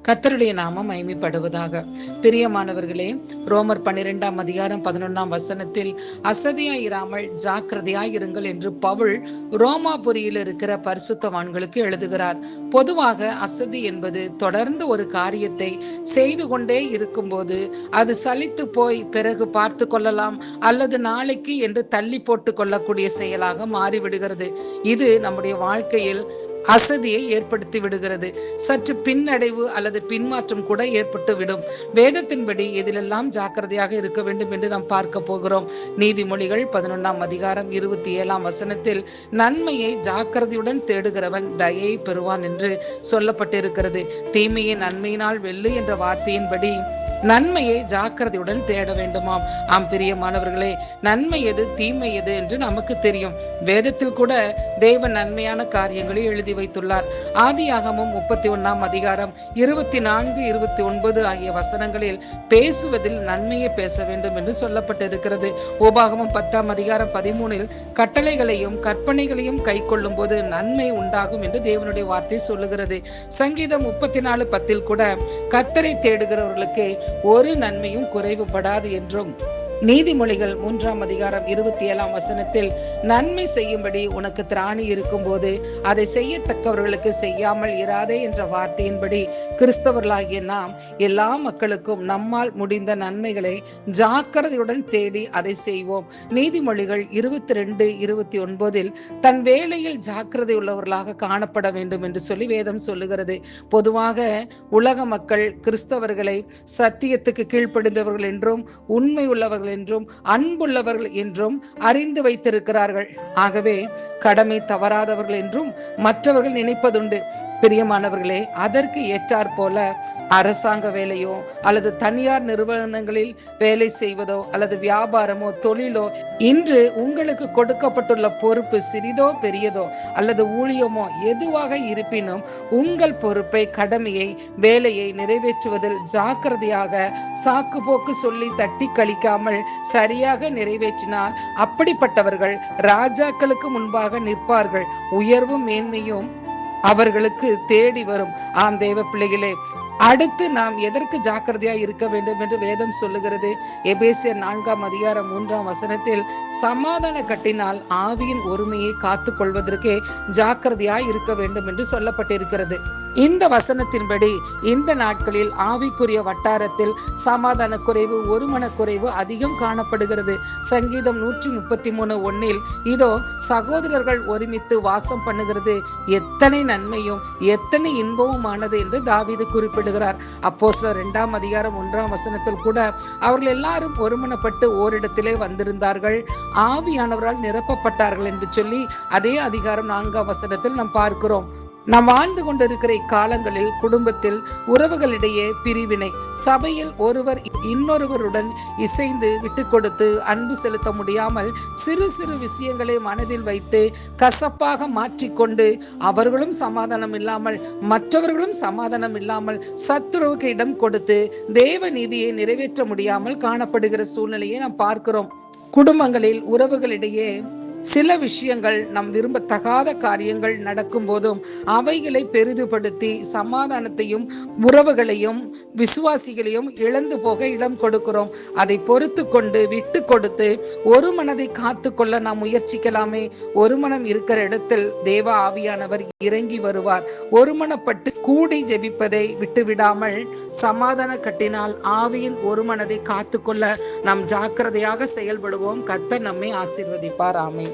கர்த்தருடைய நாமம் மகிமைப்படுவதாக. பிரியமானவர்களே, ரோமர் 12ஆம் அதிகாரம் 11ஆம் வசனத்தில் அசதியாயிராமல் ஜாக்கிரதையாயிருங்கள் என்று பவுல் ரோமாபுரியில் இருக்கிற பரிசுத்தவான்களுக்கு எழுதுகிறார். பொதுவாக அசதி என்பது தொடர்ந்து ஒரு காரியத்தை செய்து கொண்டே இருக்கும்போது அது சலித்து போய் பிறகு பார்த்து கொள்ளலாம் அல்லது நாளைக்கு என்று தள்ளி போட்டு கொள்ளக்கூடிய செயலாக மாறிவிடுகிறது. இது நம்முடைய வாழ்க்கையில் அசதியை ஏற்படுத்தி விடுகிறது. சற்று பின்னடைவு அல்லது பின்மாற்றம் கூட ஏற்பட்டு விடும். வேதத்தின்படி இதிலெல்லாம் ஜாக்கிரதையாக இருக்க வேண்டும் என்று நாம் பார்க்க போகிறோம். நீதிமொழிகள் 11ஆம் அதிகாரம் 27ஆம் வசனத்தில் நன்மையை ஜாக்கிரதையுடன் தேடுகிறவன் தயை பெறுவான் என்று சொல்லப்பட்டிருக்கிறது. தீமையை நன்மையினால் வெல்லு என்ற வார்த்தையின்படி நன்மையை ஜாக்கிரதையுடன் தேட வேண்டுமாம். ஆம் பிரியமானவர்களே, நன்மை எது தீமை எது என்று நமக்கு தெரியும். வேதத்தில் கூட தேவன் நன்மையான காரியங்களை எழுதி வைத்துள்ளார். ஆதியாகமம் 31ஆம் அதிகாரம் 24, 29 ஆகிய வசனங்களில் பேசுவதில் நன்மையை பேச வேண்டும் என்று சொல்லப்பட்டிருக்கிறது. உபாகமம் 10ஆம் அதிகாரம் 13இல் கட்டளைகளையும் கற்பனைகளையும் கை கொள்ளும் போது நன்மை உண்டாகும் என்று தேவனுடைய வார்த்தை சொல்லுகிறது. சங்கீதம் 34:10 கூட கர்த்தரை தேடுகிறவர்களுக்கு ஒரு நன்மையும் குறைவுபடாது என்றும், நீதிமொழிகள் 3ஆம் அதிகாரம் 27ஆம் வசனத்தில் நன்மை செய்யும்படி உனக்கு திராணி இருக்கும் போது அதை செய்யத்தக்கவர்களுக்கு செய்யாமல் இராதே என்ற வார்த்தையின்படி கிறிஸ்தவர்களாகிய நாம் எல்லா மக்களுக்கும் நம்மால் முடிந்த நன்மைகளை ஜாக்கிரதையுடன் தேடி அதை செய்வோம். நீதிமொழிகள் 22:29 தன் வேளையில் ஜாக்கிரதை உள்ளவர்களாக காணப்பட வேண்டும் என்று சொல்லி வேதம் சொல்லுகிறது. பொதுவாக உலக மக்கள் கிறிஸ்தவர்களை சத்தியத்துக்கு கீழ்ப்படிந்தவர்கள் என்றும் உண்மை உள்ளவர்கள் என்றும் அன்புள்ளவர்கள் என்றும் அறிந்து வைத்திருக்கிறார்கள். ஆகவே கடமை தவறாதவர்கள் என்றும் மற்றவர்கள் நினைப்பதுண்டு. பிரியமானவர்களே, அதற்கு ஏற்றாற் போல அரசாங்க வேலையோ அல்லது தனியார் நிறுவனங்களில் வேலை செய்வதோ அல்லது வியாபாரமோ தொழிலோ, இன்று உங்களுக்கு கொடுக்கப்பட்டுள்ள பொறுப்பு சிறிதோ பெரியதோ அல்லது ஊழியமோ எதுவாக இருப்பினும் உங்கள் பொறுப்பை, கடமையை, வேலையை நிறைவேற்றுவதில் ஜாக்கிரதையாக சாக்கு போக்கு சொல்லி தட்டி கழிக்காமல் சரியாக நிறைவேற்றினால் அப்படிப்பட்டவர்கள் ராஜாக்களுக்கு முன்பாக நிற்பார்கள். உயர்வும் மேன்மையும் அவர்களுக்கு தேடி வரும். ஆம் தேவ பிள்ளைகளே, அடுத்து நாம் எதற்கு ஜாக்கிரதையா இருக்க வேண்டும் என்று வேதம் சொல்லுகிறது. எபேசியர் 4ஆம் அதிகாரம் 3ஆம் வசனத்தில் சமாதான கட்டினால் ஆவியின் ஒருமையை காத்து கொள்வதற்கு ஜாக்கிரதையா இருக்க வேண்டும் என்று சொல்லப்பட்டிருக்கிறது. இந்த வசனத்தின்படி இந்த நாட்களில் ஆவிக்குரிய வட்டாரத்தில் சமாதான குறைவு, ஒருமன குறைவு அதிகம் காணப்படுகிறது. சங்கீதம் 133:1 இதோ சகோதரர்கள் ஒருமித்து வாசம் பண்ணுகிறது எத்தனை நன்மையும் எத்தனை இன்பமுமானது என்று தாவீது குறிப்பிடுகிறார். அப்போஸ்தலர் 2ஆம் அதிகாரம் 1ஆம் வசனத்தில் கூட அவர்கள் எல்லாரும் ஒருமனப்பட்டு ஓரிடத்திலே வந்திருந்தார்கள், ஆவியானவரால் நிரப்பப்பட்டார்கள் என்று சொல்லி அதே அதிகாரம் 4ஆம் வசனத்தில் நாம் பார்க்கிறோம். நாம் வாழ்ந்து கொண்டிருக்கிற இக்காலங்களில் குடும்பத்தில் உறவுகளிடையே பிரிவினை, சபையில் ஒருவர் இன்னொருவருடன் இசைந்து விட்டு கொடுத்து அன்பு செலுத்த முடியாமல் சிறு சிறு விஷயங்களை மனதில் வைத்து கசப்பாக மாற்றிக்கொண்டு அவர்களும் சமாதானம் இல்லாமல் மற்றவர்களும் சமாதானம் இல்லாமல் சத்துருவுக்கு இடம் கொடுத்து தேவ நீதியை நிறைவேற்ற முடியாமல் காணப்படுகிற சூழ்நிலையை நாம் பார்க்கிறோம். குடும்பங்களில் உறவுகளிடையே சில விஷயங்கள் நம் விரும்பத்தகாத காரியங்கள் நடக்கும் போதும் அவைகளை பெரிதுபடுத்தி சமாதானத்தையும் உறவுகளையும் விசுவாசிகளையும் இழந்து போக இடம் கொடுக்கிறோம். அதை பொறுத்து கொண்டு விட்டு கொடுத்து ஒரு மனதை காத்து கொள்ள நாம் முயற்சிக்கலாமே. ஒரு மனம் இருக்கிற இடத்தில் தேவ ஆவியானவர் இறங்கி வருவார். ஒருமனப்பட்டு கூடி ஜெபிப்பதை விட்டுவிடாமல் சமாதான கட்டினால் ஆவியின் ஒரு மனதை காத்து கொள்ள நாம் ஜாக்கிரதையாக செயல்படுவோம். கர்த்தர் நம்மை ஆசீர்வதிப்பார். ஆமென்.